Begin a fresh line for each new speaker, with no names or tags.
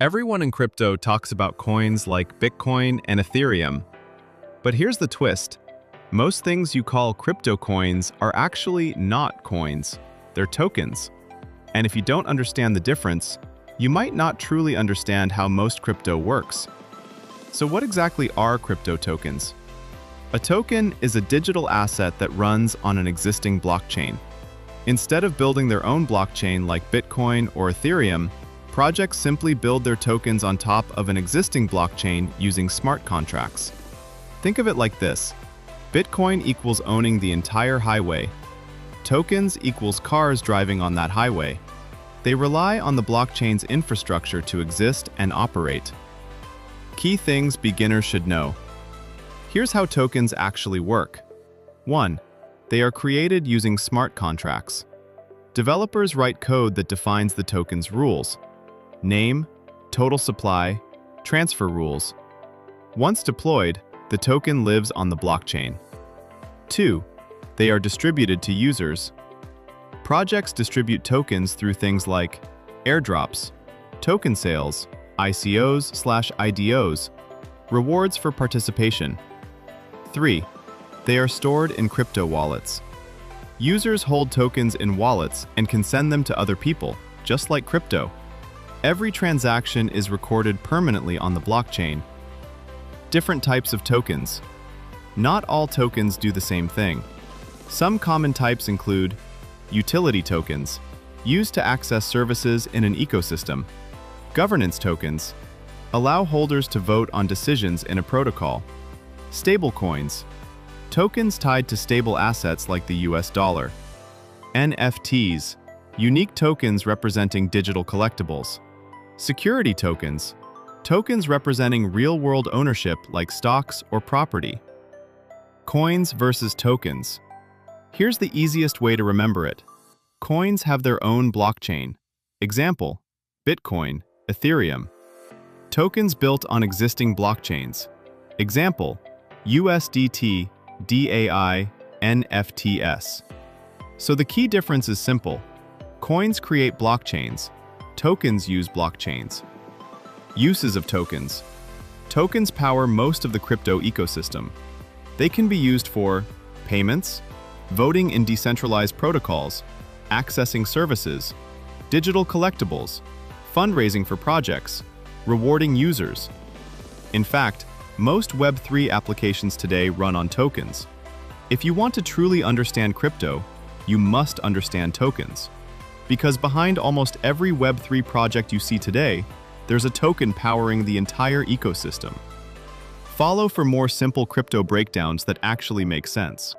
Everyone in crypto talks about coins like Bitcoin and Ethereum. But here's the twist. Most things you call crypto coins are actually not coins. They're tokens. And if you don't understand the difference, you might not truly understand how most crypto works. So what exactly are crypto tokens? A token is a digital asset that runs on an existing blockchain. Instead of building their own blockchain like Bitcoin or Ethereum, projects simply build their tokens on top of an existing blockchain using smart contracts. Think of it like this. Bitcoin equals owning the entire highway. Tokens equals cars driving on that highway. They rely on the blockchain's infrastructure to exist and operate. Key things beginners should know. Here's how tokens actually work. 1. They are created using smart contracts. Developers write code that defines the token's rules. Name, total supply, transfer rules. Once deployed, the token lives on the blockchain. 2. They are distributed to users. Projects distribute tokens through things like airdrops, token sales, ICOs/IDOs, rewards for participation. 3. They are stored in crypto wallets. Users hold tokens in wallets and can send them to other people, just like crypto. Every transaction is recorded permanently on the blockchain. Different types of tokens. Not all tokens do the same thing. Some common types include utility tokens, used to access services in an ecosystem. Governance tokens, allow holders to vote on decisions in a protocol. Stablecoins, tokens tied to stable assets like the US dollar. NFTs, unique tokens representing digital collectibles. Security tokens, tokens representing real-world ownership like stocks or property. Coins versus tokens. Here's the easiest way to remember it. Coins have their own blockchain. Example, Bitcoin, Ethereum. Tokens built on existing blockchains. Example, USDT, DAI, NFTs. So the key difference is simple. Coins create blockchains. Tokens use blockchains. Uses of tokens. Tokens power most of the crypto ecosystem. They can be used for payments, voting in decentralized protocols, accessing services, digital collectibles, fundraising for projects, rewarding users. In fact, most Web3 applications today run on tokens. If you want to truly understand crypto, you must understand tokens. Because behind almost every Web3 project you see today, there's a token powering the entire ecosystem. Follow for more simple crypto breakdowns that actually make sense.